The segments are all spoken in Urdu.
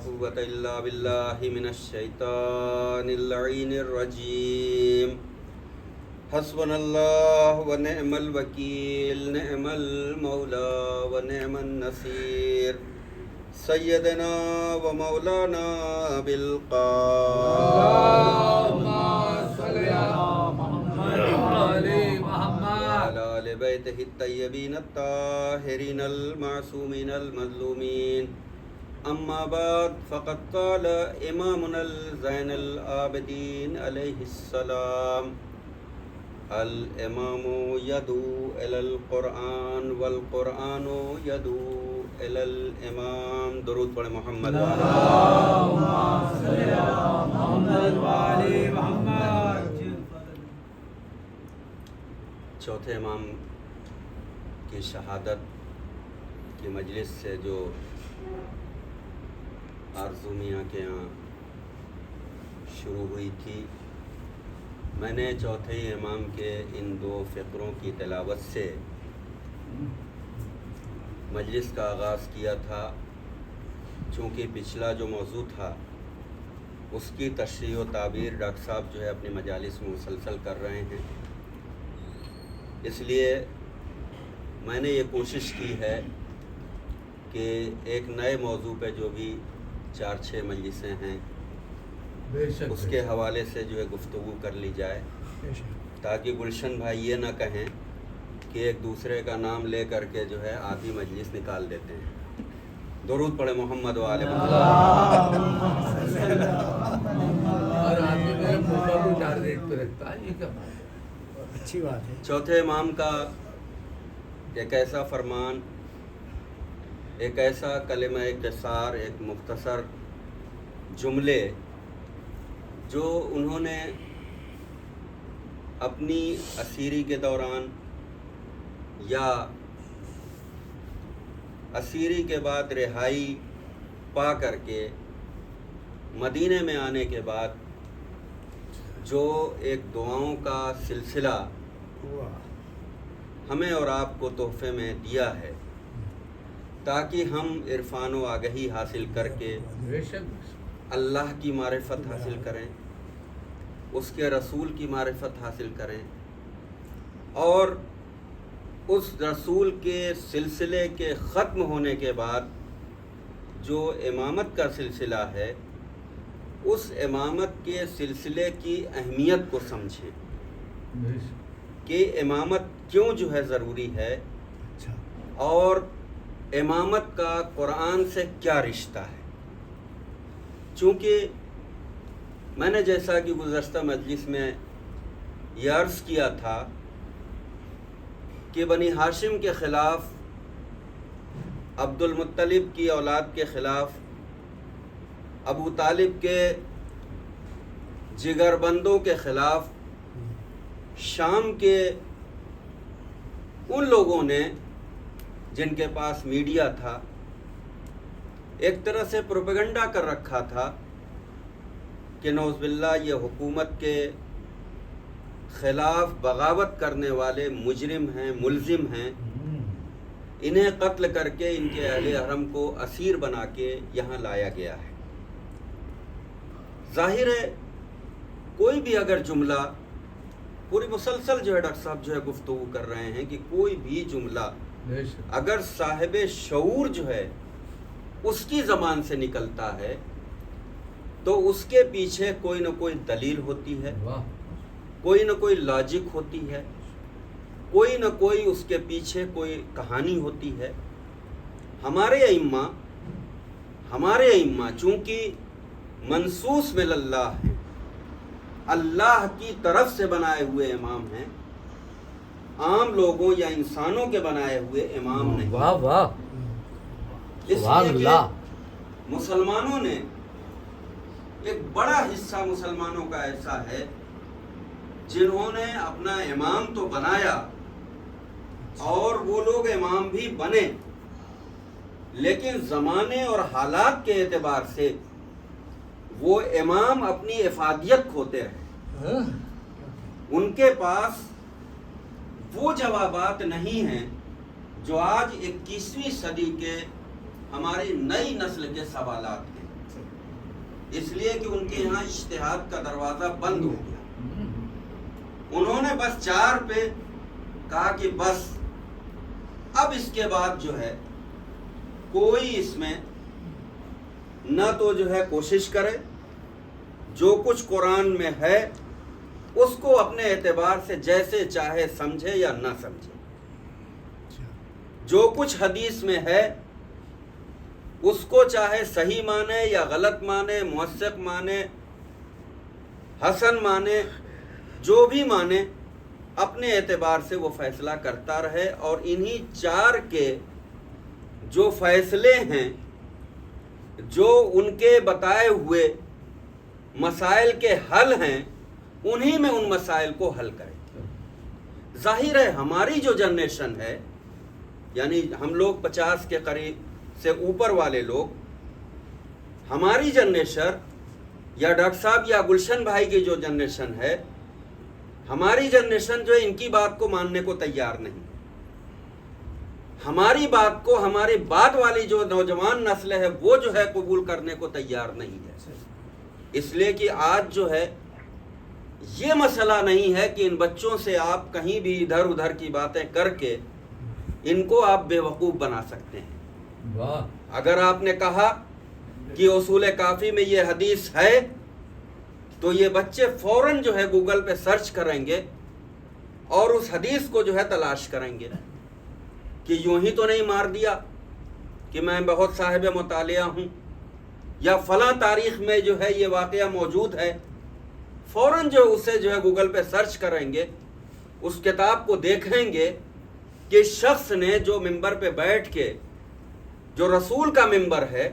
قوة إلا بالله من الشيطان اللعين الرجيم حسبنا الله ونعم الوكيل نعم المولى ونعم النصير سيدنا ومولانا بالقول اللهم صل على محمد وعلى محمد وعلى آل بيته الطيبين الطاهرين المعصومين المظلومين أما بعد فقد قال إمامنا الزين العابدين عليه السلام الإمام يدعو إلى القرآن والقرآن يدعو إلى الإمام درود پڑھیں محمد اللهم صل على محمد وعلى محمد. چوتھے امام کی شہادت کی مجلس سے جو آرزو میاں کے یہاں شروع ہوئی تھی، میں نے چوتھے امام کے ان دو فقروں کی تلاوت سے مجلس کا آغاز کیا تھا. چونکہ پچھلا جو موضوع تھا اس کی تشریح و تعبیر ڈاکٹر صاحب جو ہے اپنی مجالس میں مسلسل کر رہے ہیں، اس لیے میں نے یہ کوشش کی ہے کہ ایک نئے موضوع پہ جو بھی 4-6 مجلسیں ہیں اس کے حوالے سے جو ہے گفتگو کر لی جائے، تاکہ گلشن بھائی یہ نہ کہیں کہ ایک دوسرے کا نام لے کر کے جو ہے آدھی مجلس نکال دیتے ہیں. درود پڑھے محمد وآل محمد. اور آدمی میرے موقع کو ٹارگیٹ پہ رکھتا ہے، یہ کیا بات ہے؟ اچھی بات ہے. چوتھے امام کا ایک ایسا فرمان، ایک ایسا کلمہ قصار، ایک مختصر جملے جو انہوں نے اپنی اسیری کے دوران یا اسیری کے بعد رہائی پا کر کے مدینے میں آنے کے بعد جو ایک دعاؤں کا سلسلہ ہمیں اور آپ کو تحفے میں دیا ہے، تاکہ ہم عرفان و آگہی حاصل کر کے بے شک اللہ کی معرفت حاصل کریں، اس کے رسول کی معرفت حاصل کریں، اور اس رسول کے سلسلے کے ختم ہونے کے بعد جو امامت کا سلسلہ ہے اس امامت کے سلسلے کی اہمیت کو سمجھیں بے شک. کہ امامت کیوں جو ہے ضروری ہے، اور امامت کا قرآن سے کیا رشتہ ہے. چونکہ میں نے جیسا کہ گزشتہ مجلس میں یہ عرض کیا تھا کہ بنی ہاشم کے خلاف، عبد المطلب کی اولاد کے خلاف، ابو طالب کے جگر بندوں کے خلاف شام کے ان لوگوں نے جن کے پاس میڈیا تھا ایک طرح سے پروپیگنڈا کر رکھا تھا کہ نعوذ باللہ یہ حکومت کے خلاف بغاوت کرنے والے مجرم ہیں، ملزم ہیں، انہیں قتل کر کے ان کے اہل حرم کو اسیر بنا کے یہاں لایا گیا ہے. ظاہر ہے کوئی بھی اگر جملہ، پوری مسلسل جو ہے ڈاکٹر صاحب جو ہے گفتگو کر رہے ہیں کہ کوئی بھی جملہ بے شک. اگر صاحب شعور جو ہے اس کی زبان سے نکلتا ہے تو اس کے پیچھے کوئی نہ کوئی دلیل ہوتی ہے، واہ. کوئی نہ کوئی لاجک ہوتی ہے، کوئی نہ کوئی اس کے پیچھے کوئی کہانی ہوتی ہے. ہمارے ائمہ چونکہ منصوص من اللہ ہیں، اللہ کی طرف سے بنائے ہوئے امام ہیں، عام لوگوں یا انسانوں کے بنائے ہوئے امام نہیں. واہ واہ. اس سبحان لیے کہ اللہ. مسلمانوں نے ایک بڑا حصہ مسلمانوں کا ایسا ہے جنہوں نے اپنا امام تو بنایا اور وہ لوگ امام بھی بنے، لیکن زمانے اور حالات کے اعتبار سے وہ امام اپنی افادیت کھوتے رہے. ان کے پاس وہ جوابات نہیں ہیں جو آج 21ویں صدی کے ہماری نئی نسل کے سوالات ہیں. اس لیے کہ ان کے یہاں اجتہاد کا دروازہ بند ہو گیا. انہوں نے بس 4 پہ کہا کہ بس اب اس کے بعد جو ہے کوئی اس میں نہ تو جو ہے کوشش کرے، جو کچھ قرآن میں ہے اس کو اپنے اعتبار سے جیسے چاہے سمجھے یا نہ سمجھے، جو کچھ حدیث میں ہے اس کو چاہے صحیح مانے یا غلط مانے، موثق مانے، حسن مانے، جو بھی مانے، اپنے اعتبار سے وہ فیصلہ کرتا رہے. اور انہی 4 کے جو فیصلے ہیں، جو ان کے بتائے ہوئے مسائل کے حل ہیں، انہی میں ان مسائل کو حل کریں. ظاہر ہے ہماری جو جنریشن ہے، یعنی ہم لوگ 50 کے قریب سے اوپر والے لوگ، ہماری جنریشن یا ڈاکٹر صاحب یا گلشن بھائی کی جو جنریشن ہے، ہماری جنریشن جو ہے ان کی بات کو ماننے کو تیار نہیں. ہماری بات کو ہماری بعد والی جو نوجوان نسل ہے وہ جو ہے قبول کرنے کو تیار نہیں ہے. اس لیے کہ آج جو ہے یہ مسئلہ نہیں ہے کہ ان بچوں سے آپ کہیں بھی ادھر ادھر کی باتیں کر کے ان کو آپ بے وقوف بنا سکتے ہیں. اگر آپ نے کہا کہ اصول کافی میں یہ حدیث ہے تو یہ بچے فوراً جو ہے گوگل پہ سرچ کریں گے اور اس حدیث کو جو ہے تلاش کریں گے کہ یوں ہی تو نہیں مار دیا کہ میں بہت صاحب مطالعہ ہوں، یا فلاں تاریخ میں جو ہے یہ واقعہ موجود ہے. فوراً جو اسے جو ہے گوگل پہ سرچ کریں گے، اس کتاب کو دیکھیں گے کہ شخص نے جو ممبر پہ بیٹھ کے، جو رسول کا ممبر ہے،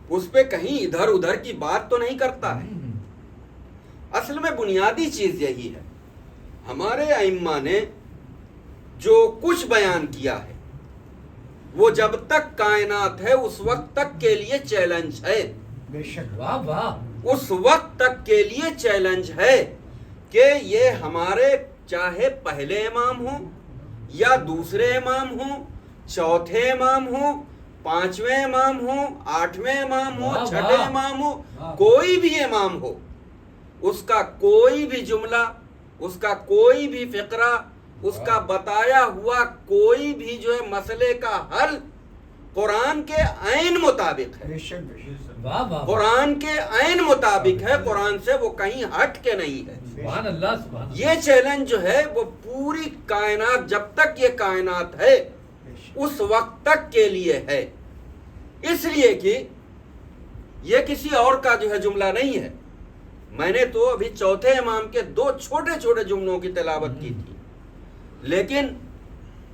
اس پہ کہیں ادھر ادھر کی بات تو نہیں کرتا ہے. اصل میں بنیادی چیز یہی ہے. ہمارے ائمہ نے جو کچھ بیان کیا ہے وہ جب تک کائنات ہے اس وقت تک کے لیے چیلنج ہے. بے شک. واہ واہ. اس وقت تک کے لیے چیلنج ہے کہ یہ ہمارے چاہے پہلے امام ہوں یا دوسرے امام ہوں، چوتھے امام ہوں، 5ویں امام ہوں، 8ویں امام ہوں، 6ٹھے امام ہوں، کوئی بھی امام ہو، اس کا کوئی بھی جملہ، اس کا کوئی بھی فقرہ، اس کا بتایا ہوا کوئی بھی جو ہے مسئلے کا حل قرآن کے عین مطابق ہے. بے شک بے شک. قرآن کے عین مطابق ہے، قرآن سے وہ کہیں ہٹ کے نہیں ہے. سبحان اللہ سبحان اللہ. یہ چیلنج جو ہے وہ پوری کائنات، جب تک یہ کائنات ہے اس وقت تک کے لیے ہے. اس لیے کہ یہ کسی اور کا جو ہے جملہ نہیں ہے. میں نے تو ابھی چوتھے امام کے 2 چھوٹے چھوٹے جملوں کی تلاوت کی تھی، لیکن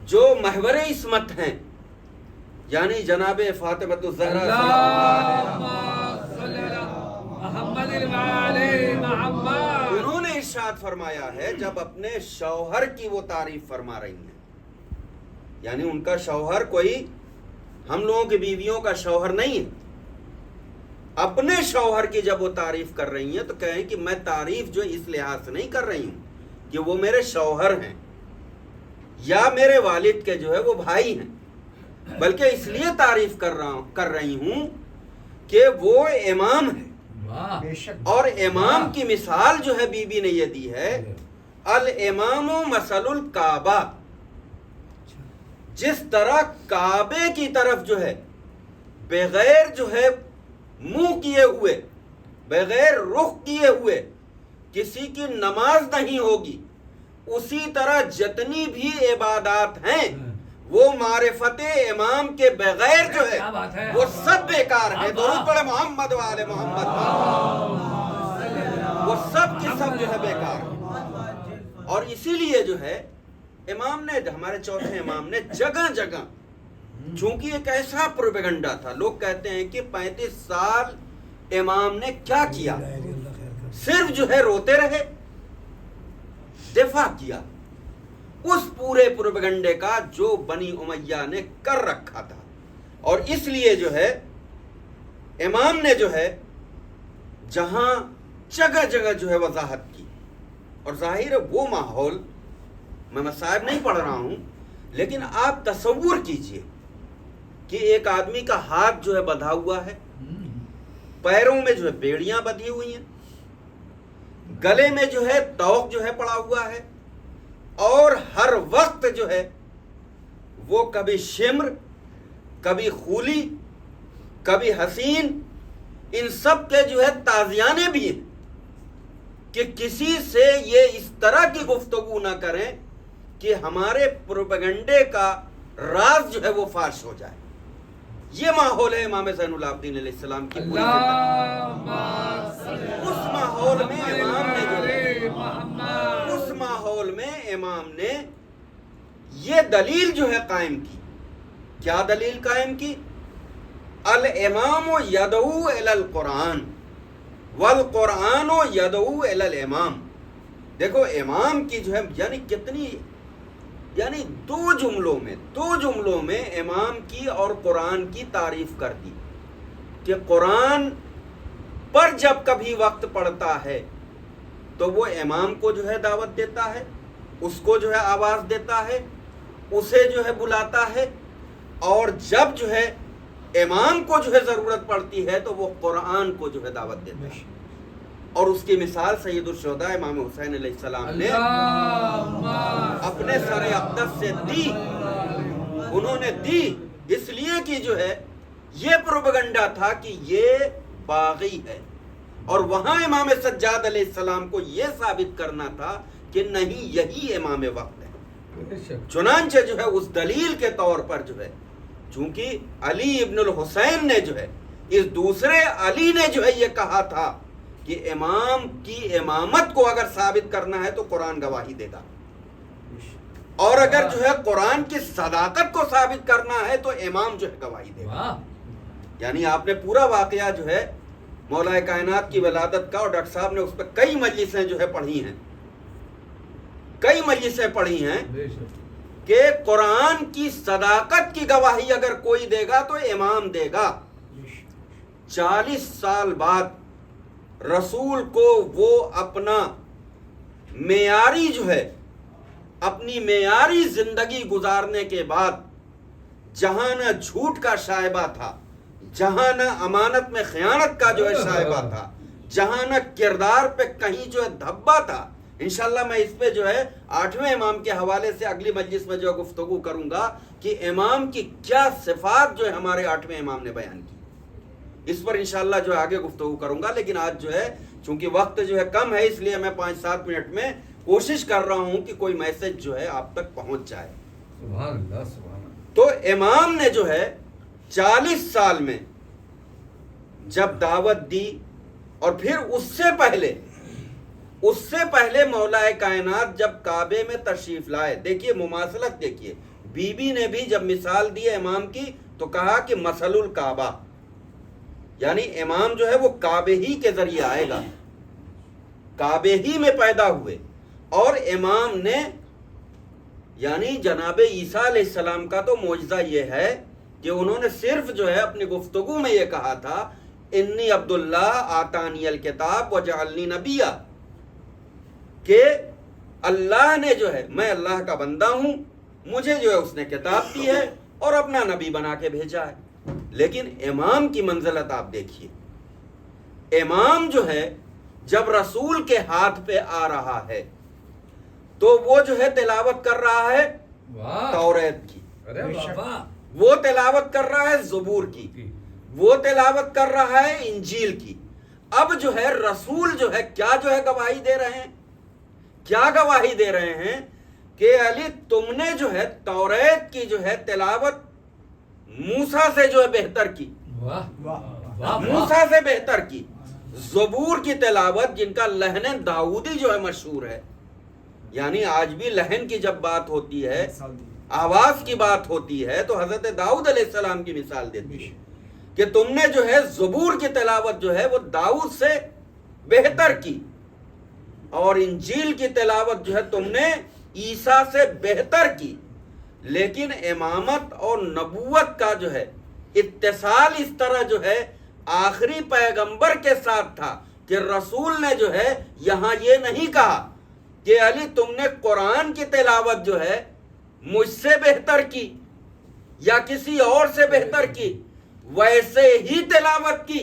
جو محور عصمت ہیں، یعنی جناب فاطمۃ الزہرا انہوں نے ارشاد فرمایا ہے، جب اپنے شوہر کی وہ تعریف فرما رہی ہیں، یعنی ان کا شوہر کوئی ہم لوگوں کی بیویوں کا شوہر نہیں ہے، اپنے شوہر کی جب وہ تعریف کر رہی ہیں تو کہیں کہ میں تعریف جو اس لحاظ سے نہیں کر رہی ہوں کہ وہ میرے شوہر ہیں یا میرے والد کے جو ہے وہ بھائی ہیں، بلکہ اس لیے تعریف کر رہی ہوں کہ وہ امام ہے. بے شک. اور امام کی مثال جو ہے بی بی نے یہ دی ہے، الامام مثل الکعبہ. جس طرح کعبے کی طرف جو ہے بغیر جو ہے منہ کیے ہوئے، بغیر رخ کیے ہوئے کسی کی نماز نہیں ہوگی، اسی طرح جتنی بھی عبادات ہیں وہ معرفت امام کے بغیر جو ہے وہ سب بیکار ہیں. درود پڑھے محمد و آل محمد. وہ سب کی سب جو ہے بیکار ہیں. اور اسی لیے جو ہے امام نے، ہمارے چوتھے امام نے جگہ جگہ، چونکہ ایک ایسا پروپیگنڈا تھا، لوگ کہتے ہیں کہ 35 سال امام نے کیا کیا، صرف جو ہے روتے رہے، دفاع کیا اس پورے پروپیگنڈے کا جو بنی امیہ نے کر رکھا تھا. اور اس لیے جو ہے امام نے جو ہے جہاں جگہ جگہ جو ہے وضاحت کی. اور ظاہر ہے وہ ماحول، میں مصائب نہیں پڑھ رہا ہوں، لیکن آپ تصور کیجئے کہ ایک آدمی کا ہاتھ جو ہے بندھا ہوا ہے، پیروں میں جو ہے بیڑیاں بندھی ہوئی ہیں، گلے میں جو ہے توق جو ہے پڑا ہوا ہے، اور ہر وقت جو ہے وہ کبھی شمر، کبھی خولی، کبھی حسین، ان سب کے جو ہے تازیانے بھی ہیں کہ کسی سے یہ اس طرح کی گفتگو نہ کریں کہ ہمارے پروپیگنڈے کا راز جو ہے وہ فاش ہو جائے۔ یہ ماحول ہے امام زین العابدین علیہ السلام کی پوری زندگی۔ اس ماحول میں امام نے جو ہے اس ماحول میں امام نے یہ دلیل جو ہے قائم کی۔ کیا دلیل قائم کی؟ الامام یدعو الی القرآن والقرآن یدعو الی الامام۔ دیکھو امام کی جو ہے یعنی دو جملوں میں امام کی اور قرآن کی تعریف کر دی کہ قرآن پر جب کبھی وقت پڑتا ہے تو وہ امام کو جو ہے دعوت دیتا ہے، اس کو جو ہے آواز دیتا ہے، اسے جو ہے بلاتا ہے، اور جب جو ہے امام کو جو ہے ضرورت پڑتی ہے تو وہ قرآن کو جو ہے دعوت دیتا ہے۔ اور اس کی مثال سید الشہداء امام حسین علیہ السلام نے اپنے سر اقدس سے دی۔ انہوں نے دی اس لیے کہ جو ہے یہ پروپیگنڈا تھا کہ یہ باغی ہے، اور وہاں امام سجاد علیہ السلام کو یہ ثابت کرنا تھا کہ نہیں، یہی امام وقت ہے۔ چنانچہ جو ہے اس دلیل کے طور پر جو ہے، چونکہ علی ابن الحسین نے جو ہے، اس دوسرے علی نے جو ہے یہ کہا تھا کہ امام کی امامت کو اگر ثابت کرنا ہے تو قرآن گواہی دے گا، اور اگر جو ہے قرآن کی صداقت کو ثابت کرنا ہے تو امام جو ہے گواہی دے گا۔ یعنی آپ نے پورا واقعہ جو ہے مولا کائنات کی ولادت کا، اور ڈاکٹر صاحب نے اس پہ کئی مجلسیں جو ہے پڑھی ہیں کہ قرآن کی صداقت کی گواہی اگر کوئی دے گا تو امام دے گا۔ 40 سال بعد رسول کو وہ اپنا معیاری جو ہے، اپنی معیاری زندگی گزارنے کے بعد، جہاں نہ جھوٹ کا شائبہ تھا، جہاں نہ امانت میں خیانت کا جو ہے شائبہ تھا، جہاں نہ کردار پہ کہیں جو ہے دھبا تھا۔ انشاءاللہ میں اس پہ جو ہے 8ویں امام کے حوالے سے اگلی مجلس میں جو گفتگو کروں گا کہ امام کی کیا صفات جو ہے ہمارے 8ویں امام نے بیان کی، اس پر انشاءاللہ جو ہے آگے گفتگو کروں گا۔ لیکن آج جو ہے چونکہ وقت جو ہے کم ہے، اس لیے میں 5-7 منٹ میں کوشش کر رہا ہوں کہ کوئی میسج جو ہے آپ تک پہنچ جائے۔ سبحان اللہ، سبحان اللہ۔ تو امام نے جو ہے 40 سال میں جب دعوت دی، اور پھر اس سے پہلے مولا کائنات جب کعبے میں تشریف لائے، دیکھیے مماثلت دیکھیے، بی بی نے بھی جب مثال دی امام کی تو کہا کہ مثل الکعبہ، یعنی امام جو ہے وہ کعبے ہی کے ذریعے آئے گا، کعبے ہی میں پیدا ہوئے۔ اور امام نے یعنی جناب عیسیٰ علیہ السلام کا تو معجزہ یہ ہے کہ انہوں نے صرف جو ہے اپنی گفتگو میں یہ کہا تھا انی عبداللہ آتانی الکتاب وجعلنی نبیہ، کہ اللہ نے جو ہے، میں اللہ کا بندہ ہوں، مجھے جو ہے اس نے کتاب دی ہے اور اپنا نبی بنا کے بھیجا ہے۔ لیکن امام کی منزلت آپ دیکھیے، امام جو ہے جب رسول کے ہاتھ پہ آ رہا ہے تو وہ جو ہے تلاوت کر رہا ہے توریت کی، وہ تلاوت کر رہا ہے زبور کی، وہ تلاوت کر رہا ہے انجیل کی۔ اب جو ہے رسول جو ہے کیا جو ہے گواہی دے رہے ہیں، کیا گواہی دے رہے ہیں کہ علی تم نے جو ہے توریت کی جو ہے تلاوت موسیٰ سے جو ہے بہتر کی، موسیٰ سے بہتر کی۔ زبور کی تلاوت جن کا لہن داؤدی جو ہے مشہور ہے، یعنی آج بھی لہن کی جب بات ہوتی ہے، آواز کی بات ہوتی ہے تو حضرت داؤد علیہ السلام کی مثال دیتی ہے کہ تم نے جو ہے زبور کی تلاوت جو ہے وہ داؤد سے بہتر کی، اور انجیل کی تلاوت جو ہے تم نے عیسیٰ سے بہتر کی۔ لیکن امامت اور نبوت کا جو ہے اتصال اس طرح جو ہے آخری پیغمبر کے ساتھ تھا کہ رسول نے جو ہے یہاں یہ نہیں کہا کہ علی تم نے قرآن کی تلاوت جو ہے مجھ سے بہتر کی یا کسی اور سے بہتر کی، ویسے ہی تلاوت کی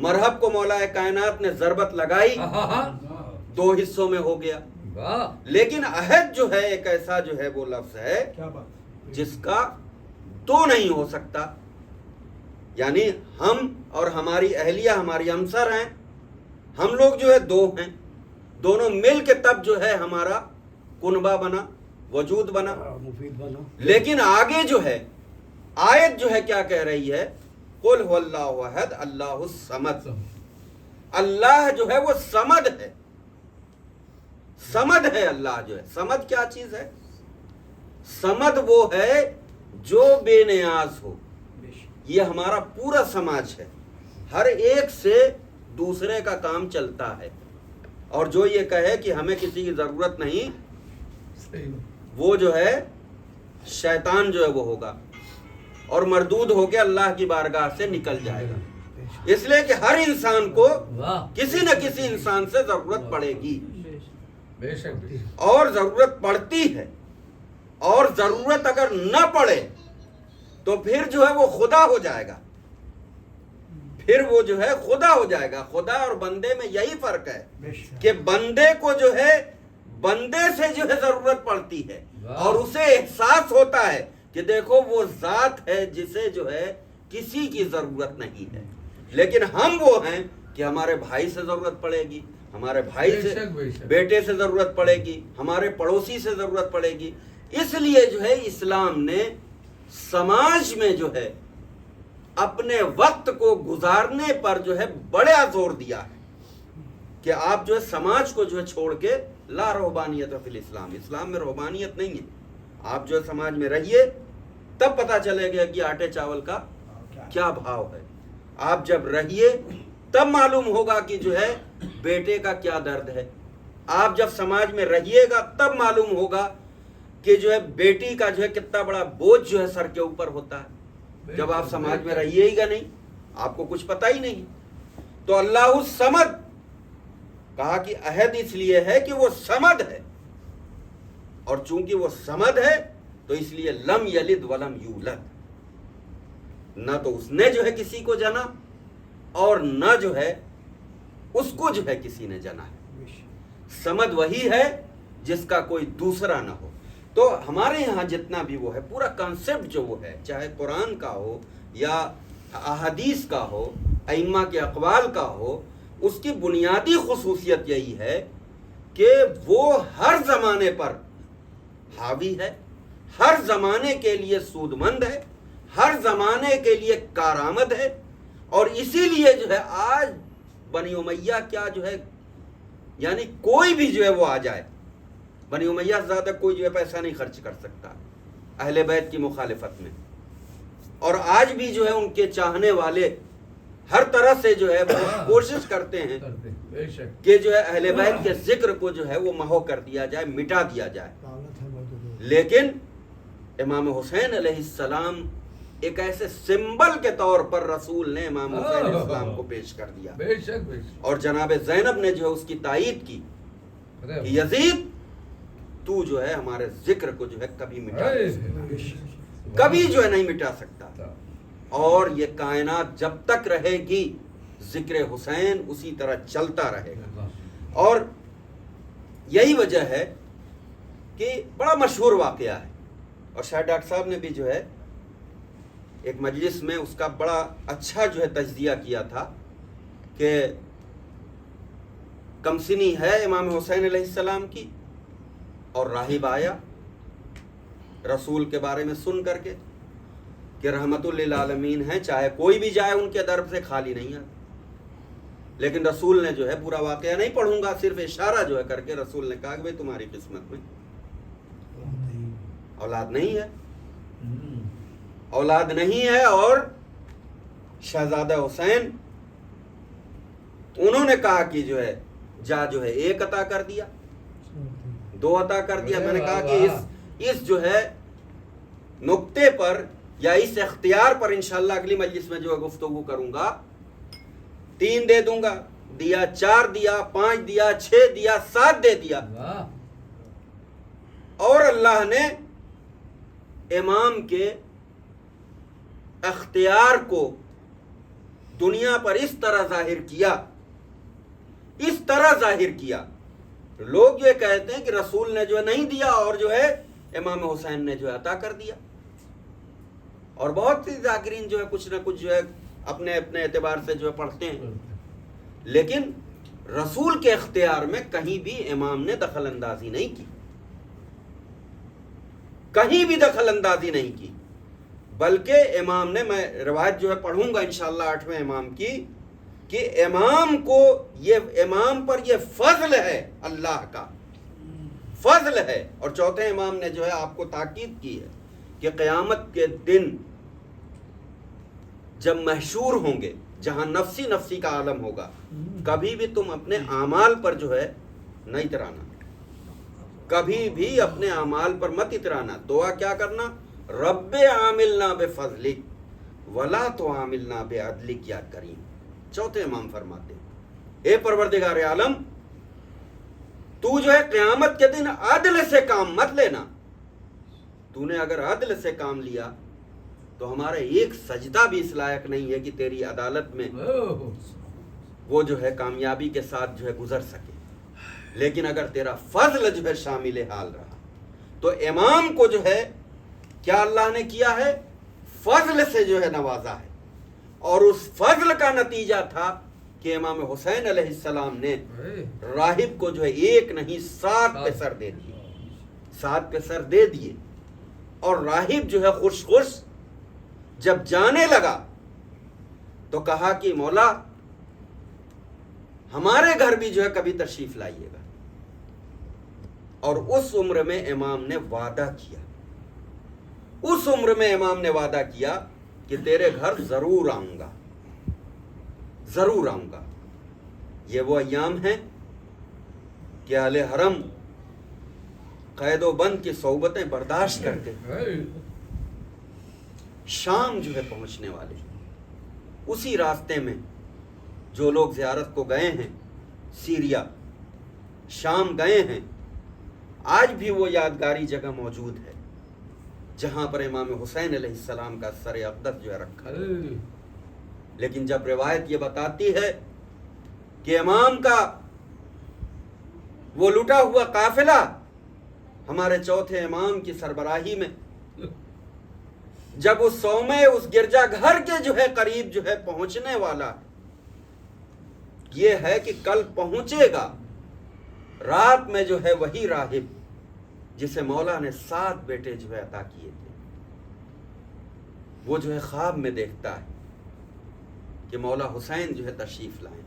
مرحب کو مولا کائنات نے ضربت لگائی، دو حصوں میں ہو گیا. لیکن عہد جو ہے ایک ایسا جو ہے وہ لفظ ہے جس کا دو نہیں ہو سکتا. یعنی ہم اور ہماری اہلیہ ہماری ہمسر ہیں، ہم لوگ جو ہے دو ہیں، دونوں مل کے تب جو ہے ہمارا کنبہ بنا، وجود بنا. لیکن آگے جو ہے آیت جو ہے کیا کہہ رہی ہے؟ قل هو اللہ احد اللہ الصمد. اللہ جو ہے وہ صمد ہے، صمد ہے. اللہ جو ہے صمد کیا چیز ہے؟ صمد وہ ہے جو بے نیاز ہو. یہ ہمارا پورا سماج ہے، ہر ایک سے دوسرے کا کام چلتا ہے، اور جو یہ کہے کہ ہمیں کسی کی ضرورت نہیں، وہ جو ہے شیطان جو ہے وہ ہوگا اور مردود ہو کے اللہ کی بارگاہ سے نکل جائے گا. اس لیے کہ ہر انسان کو کسی نہ کسی انسان سے ضرورت پڑے گی، بے شک اور ضرورت پڑتی ہے. اور ضرورت اگر نہ پڑے تو پھر جو ہے وہ خدا ہو جائے گا، پھر وہ جو ہے خدا ہو جائے گا. خدا اور بندے میں یہی فرق ہے کہ بندے کو جو ہے بندے سے جو ہے ضرورت پڑتی ہے اور اسے احساس ہوتا ہے کہ دیکھو وہ ذات ہے جسے جو ہے کسی کی ضرورت نہیں ہے. لیکن ہم وہ ہیں کہ ہمارے بھائی سے ضرورت پڑے گی، ہمارے بھائی سے بیٹے سے ضرورت پڑے گی، ہمارے پڑوسی سے ضرورت پڑے گی. اس لیے جو ہے اسلام نے سماج میں جو ہے اپنے وقت کو گزارنے پر جو ہے بڑا زور دیا ہے کہ آپ جو ہے سماج کو جو ہے چھوڑ کے لا رہبانیت فی الاسلام، اسلام میں رہبانیت نہیں ہے. آپ جو ہے سماج میں رہیے تب پتہ چلے گا کہ آٹے چاول کا کیا بھاؤ ہے. آپ جب رہیے تب معلوم ہوگا کہ جو ہے بیٹے کا کیا درد ہے. آپ جب سماج میں رہیے گا تب معلوم ہوگا کہ جو ہے بیٹی کا جو ہے کتنا بڑا بوجھ جو ہے سر کے اوپر ہوتا ہے. جب آپ سماج میں رہیے گا نہیں، آپ کو کچھ پتہ ہی نہیں. تو اللہ الصمد کہا کہ عہد اس لیے ہے کہ وہ صمد ہے، اور چونکہ وہ صمد ہے تو اس لیے لم یلد ولم یولد، نہ تو اس نے جو ہے کسی کو جنا اور نہ جو ہے اس کو جو ہے کسی نے جنا ہے. صمد وہی ہے جس کا کوئی دوسرا نہ ہو. تو ہمارے یہاں جتنا بھی وہ ہے پورا کنسپٹ جو وہ ہے، چاہے قرآن کا ہو یا احادیث کا ہو، ائمہ کے اقوال کا ہو، اس کی بنیادی خصوصیت یہی ہے کہ وہ ہر زمانے پر حاوی ہے، ہر زمانے کے لیے سود مند ہے، ہر زمانے کے لیے کارآمد ہے. اور اسی لیے جو ہے آج بنی امیہ کیا جو ہے، یعنی کوئی بھی جو ہے وہ آ جائے، بنی امیہ سے زیادہ کوئی جو ہے پیسہ نہیں خرچ کر سکتا اہل بیت کی مخالفت میں. اور آج بھی جو ہے ان کے چاہنے والے ہر طرح سے جو ہے وہ کوشش کرتے ہیں کہ جو ہے اہل بیت کے ذکر کو جو ہے وہ محو کر دیا جائے، مٹا دیا جائے. لیکن امام حسین علیہ السلام ایک ایسے سمبل کے طور پر رسول نے امام حسین علیہ السلام کو پیش کر دیا، اور جناب زینب نے جو ہے اس کی تائید کی کہ یزید تو جو ہے ہمارے ذکر کو جو ہے کبھی مٹا کبھی جو ہے نہیں مٹا سکتا. اور یہ کائنات جب تک رہے گی ذکر حسین اسی طرح چلتا رہے گا. اور یہی وجہ ہے کہ بڑا مشہور واقعہ ہے، اور شاید ڈاکٹر صاحب نے بھی جو ہے ایک مجلس میں اس کا بڑا اچھا جو ہے تجزیہ کیا تھا کہ کمسنی ہے امام حسین علیہ السلام کی، اور راہب آیا رسول کے بارے میں سن کر کے کہ رحمت للعالمین ہیں، چاہے کوئی بھی جائے ان کے در سے خالی نہیں ہے. لیکن رسول نے جو ہے پورا واقعہ نہیں پڑھوں گا، صرف اشارہ جو ہے کر کے رسول نے کہا کہ بھئی تمہاری قسمت میں اولاد نہیں ہے، اولاد نہیں ہے. اور شہزادہ حسین انہوں نے کہا کہ جو ہے جا جو ہے ایک عطا کر دیا، دو عطا کر دیا. میں نے کہا کہ اس جو ہے نقطے پر یا اس اختیار پر انشاءاللہ اگلی مجلس میں جو ہے گفتگو کروں گا. 3 دے دوں گا، دیا 4 دیا، 5 دیا، 6 دیا، 7 دے دیا. اور اللہ نے امام کے اختیار کو دنیا پر اس طرح ظاہر کیا، اس طرح ظاہر کیا. لوگ یہ کہتے ہیں کہ رسول نے جو ہے نہیں دیا اور جو ہے امام حسین نے جو ہے عطا کر دیا. اور بہت سی ذاکرین جو ہے کچھ نہ کچھ جو ہے اپنے اپنے اعتبار سے جو ہے پڑھتے ہیں، لیکن رسول کے اختیار میں کہیں بھی امام نے دخل اندازی نہیں کی، کہیں بھی دخل اندازی نہیں کی. بلکہ امام نے، میں روایت جو ہے پڑھوں گا انشاءاللہ 8ویں امام کی، کہ امام کو یہ، امام پر یہ فضل ہے، اللہ کا فضل ہے. اور چوتھے امام نے جو ہے آپ کو تاکید کی ہے کہ قیامت کے دن جب محشور ہوں گے، جہاں نفسی نفسی کا عالم ہوگا، کبھی بھی تم اپنے اعمال پر جو ہے نہیں اترانا، کبھی بھی اپنے اعمال پر مت اترانا. دعا کیا کرنا؟ رب عاملنا بفضلک ولا تعاملنا بعدلک یا کریم. چوتھے امام فرماتے ہیں اے پروردگار عالم، تو جو ہے قیامت کے دن عدل سے کام مت لینا. تو نے اگر عدل سے کام لیا تو ہمارا ایک سجدہ بھی اس لائق نہیں ہے کہ تیری عدالت میں وہ جو ہے کامیابی کے ساتھ جو ہے گزر سکے. لیکن اگر تیرا فضل جو ہے شامل حال رہا تو امام کو جو ہے کیا اللہ نے کیا ہے؟ فضل سے جو ہے نوازا ہے. اور اس فضل کا نتیجہ تھا کہ امام حسین علیہ السلام نے راہب کو جو ہے 1 نہیں 7 پیسر دے دیے، 7 پیسر دے دیے. اور راہب جو ہے خوش خوش جب جانے لگا تو کہا کہ مولا ہمارے گھر بھی جو ہے کبھی تشریف لائیے گا. اور اس عمر میں امام نے وعدہ کیا، اس عمر میں امام نے وعدہ کیا کہ تیرے گھر ضرور آؤں گا، ضرور آؤں گا. یہ وہ ایام ہیں کہ اہل حرم قید و بند کی صحبتیں برداشت کرتے شام جو ہے پہنچنے والے. اسی راستے میں جو لوگ زیارت کو گئے ہیں، سیریا، شام گئے ہیں، آج بھی وہ یادگاری جگہ موجود ہے جہاں پر امام حسین علیہ السلام کا سر اقدس جو ہے رکھا ہے. لیکن جب روایت یہ بتاتی ہے کہ امام کا وہ لٹا ہوا قافلہ ہمارے چوتھے امام کی سربراہی میں جب اس صومعے، اس گرجا گھر کے جو ہے قریب جو ہے پہنچنے والا، یہ ہے کہ کل پہنچے گا، رات میں جو ہے وہی راہب جسے مولا نے 7 بیٹے جو ہے عطا کیے تھے، وہ جو ہے خواب میں دیکھتا ہے کہ مولا حسین جو ہے تشریف لائیں،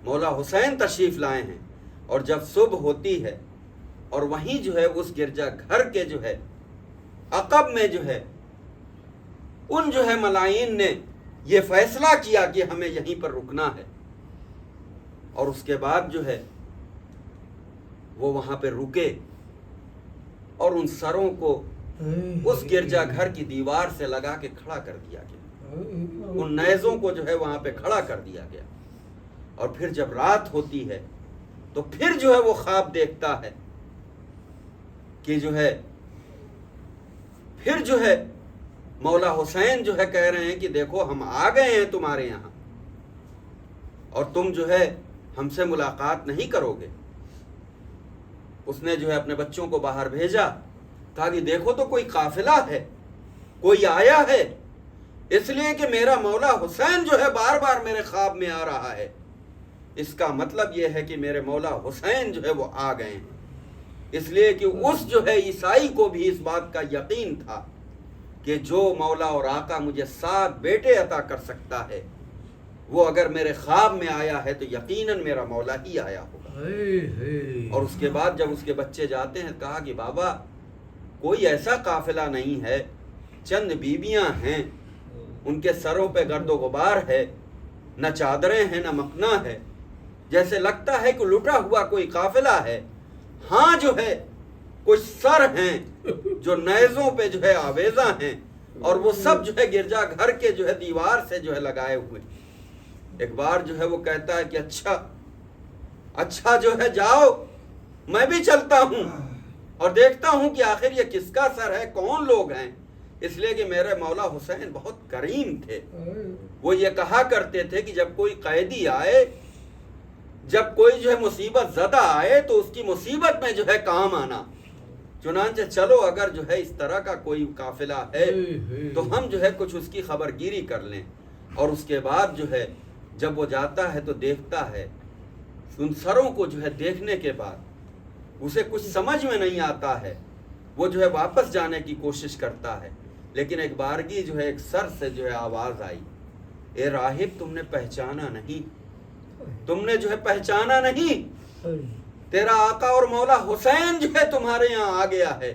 مولا حسین تشریف لائے ہیں. اور جب صبح ہوتی ہے اور وہیں جو ہے اس گرجا گھر کے جو ہے عقب میں جو ہے ان جو ہے ملائین نے یہ فیصلہ کیا کہ ہمیں یہیں پر رکنا ہے، اور اس کے بعد جو ہے وہ وہاں پہ رکے اور ان سروں کو اس گرجا گھر کی دیوار سے لگا کے کھڑا کر دیا گیا، ان نیزوں کو جو ہے وہاں پہ کھڑا کر دیا گیا. اور پھر جب رات ہوتی ہے تو پھر جو ہے وہ خواب دیکھتا ہے کہ جو ہے پھر جو ہے مولا حسین جو ہے کہہ رہے ہیں کہ دیکھو ہم آ گئے ہیں تمہارے یہاں اور تم جو ہے ہم سے ملاقات نہیں کرو گے. اس نے جو ہے اپنے بچوں کو باہر بھیجا، کہا کہ دیکھو تو کوئی قافلہ ہے، کوئی آیا ہے، اس لیے کہ میرا مولا حسین جو ہے بار بار میرے خواب میں آ رہا ہے. اس کا مطلب یہ ہے کہ میرے مولا حسین جو ہے وہ آ گئے ہیں. اس لیے کہ اس جو ہے عیسائی کو بھی اس بات کا یقین تھا کہ جو مولا اور آقا مجھے 7 بیٹے عطا کر سکتا ہے، وہ اگر میرے خواب میں آیا ہے تو یقیناً میرا مولا ہی آیا ہوگا. اور اس کے بعد جب اس کے بچے جاتے ہیں، کہا کہ بابا کوئی ایسا قافلہ نہیں ہے، چند بیویاں ہیں، ان کے سروں پہ گرد و غبار ہے، نہ چادریں ہیں نہ مکنا ہے، جیسے لگتا ہے کہ لٹا ہوا کوئی قافلہ ہے. ہاں جو ہے کچھ سر ہیں جو نیزوں پہ جو ہے آویزاں ہیں، اور وہ سب جو ہے گرجا گھر کے جو ہے دیوار سے جو ہے لگائے ہوئے. ایک بار جو ہے وہ کہتا ہے کہ اچھا جو ہے جاؤ، میں بھی چلتا ہوں اور دیکھتا ہوں کہ آخر یہ کس کا سر ہے، کون لوگ ہیں. اس لیے کہ میرے مولا حسین بہت کریم تھے، وہ یہ کہا کرتے تھے کہ جب کوئی قیدی آئے، جب کوئی جو ہے مصیبت زدہ آئے تو اس کی مصیبت میں جو ہے کام آنا۔ چنانچہ چلو اگر جو ہے اس طرح کا کوئی قافلہ ہے تو ہم جو ہے کچھ اس کی خبرگیری کر لیں۔ اور اس کے بعد جو ہے جب وہ جاتا ہے تو دیکھتا ہے، ان سروں کو جو ہے دیکھنے کے بعد اسے کچھ سمجھ میں نہیں آتا ہے، وہ جو ہے واپس جانے کی کوشش کرتا ہے، لیکن ایک بارگی جو ہے ایک سر سے جو ہے آواز آئی، اے راہب تم نے پہچانا نہیں، تم نے جو ہے پہچانا نہیں، تیرا آقا اور مولا حسین جو ہے تمہارے یہاں آ گیا ہے۔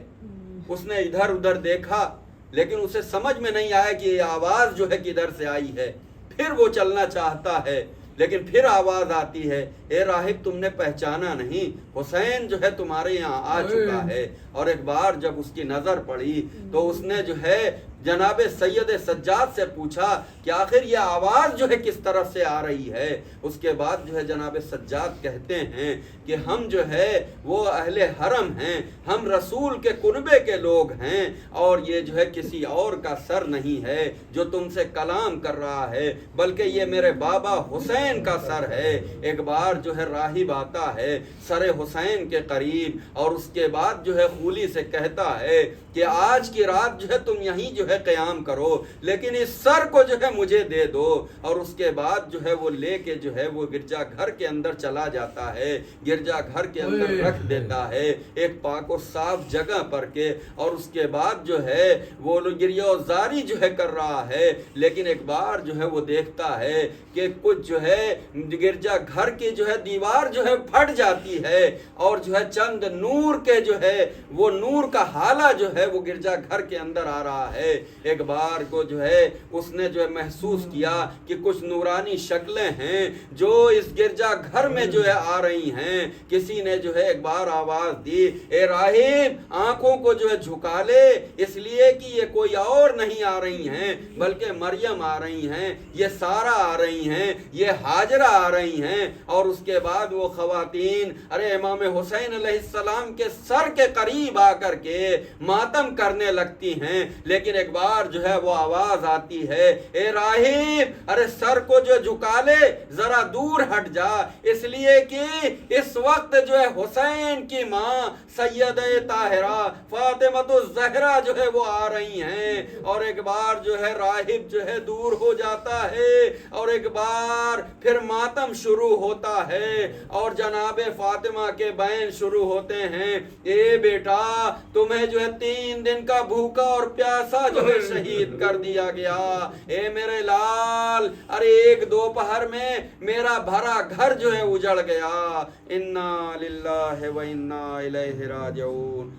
اس نے ادھر ادھر دیکھا لیکن اسے سمجھ میں نہیں آیا کہ یہ آواز جو ہے کدھر سے آئی ہے۔ پھر وہ چلنا چاہتا ہے لیکن پھر آواز آتی ہے، اے راہب تم نے پہچانا نہیں، حسین جو ہے تمہارے یہاں آ چکا ہے۔ اور ایک بار جب اس کی نظر پڑی تو اس نے جو ہے جناب سید سجاد سے پوچھا کہ آخر یہ آواز جو ہے کس طرف سے آ رہی ہے۔ اس کے بعد جو ہے جناب سجاد کہتے ہیں کہ ہم جو ہے وہ اہل حرم ہیں، ہم رسول کے کنبے کے لوگ ہیں، اور یہ جو ہے کسی اور کا سر نہیں ہے جو تم سے کلام کر رہا ہے، بلکہ یہ میرے بابا حسین کا سر ہے۔ ایک بار جو ہے راہب آتا ہے سر حسین کے قریب اور اس کے بعد جو ہے خولی سے کہتا ہے کہ آج کی رات جو ہے تم یہیں جو ہے قیام کرو، لیکن اس سر کو جو ہے مجھے دے دو۔ اور اس کے بعد جو ہے وہ لے کے جو ہے وہ گرجا گھر کے اندر چلا جاتا ہے، گرجا گھر کے اندر رکھ دیتا ہے ایک پاک و صاف جگہ پر کے، اور اس کے بعد جو ہے وہ گریہزاری جو ہے کر رہا ہے۔ لیکن ایک بار جو ہے وہ دیکھتا ہے کہ کچھ جو ہے گرجا گھر کی جو ہے دیوار جو ہے پھٹ جاتی ہے، اور جو ہے چند نور کے جو ہے وہ نور کا حالہ جو ہے وہ گرجا گھر کے اندر آ رہا ہے۔ ایک بار کو جو ہے اس نے جو ہے محسوس کیا کہ کچھ نورانی شکلیں ہیں جو اس گرجا گھر میں جو ہے آ رہی ہیں۔ کسی نے جو ہے ایک بار آواز دی، اے راہب آنکھوں کو جو ہے جھکا لے، اس لیے کہ یہ کوئی اور نہیں آ رہی ہیں بلکہ مریم آ رہی ہیں، یہ سارہ آ رہی ہیں، یہ ہاجرہ آ رہی ہیں۔ اور اس کے بعد وہ خواتین ارے امام حسین علیہ السلام کے سر کے قریب آ کر کے ماتم کرنے لگتی ہیں۔ لیکن ایک بار جو ہے وہ آواز آتی ہے، اے راہب ارے سر کو جو جھکا لے، ذرا دور ہٹ جا، اس لیے کہ اس وقت جو ہے حسین کی ماں سیدہ طاہرہ فاطمہ الزہرا جو ہے وہ آ رہی ہیں۔ اور ایک بار جو ہے راہب جو ہے دور ہو جاتا ہے، اور ایک بار پھر ماتم شروع ہوتا ہے، اور جناب فاطمہ کے بین شروع ہوتے ہیں، اے بیٹا تمہیں جو ہے 3 دن کا بھوکا اور پیاسا جو ہے شہید کر دیا گیا، اے میرے لال ارے ایک دوپہر میں میرا بھرا گھر جو ہے اجڑ گیا۔ انا للہ و انا الیہ راجعون۔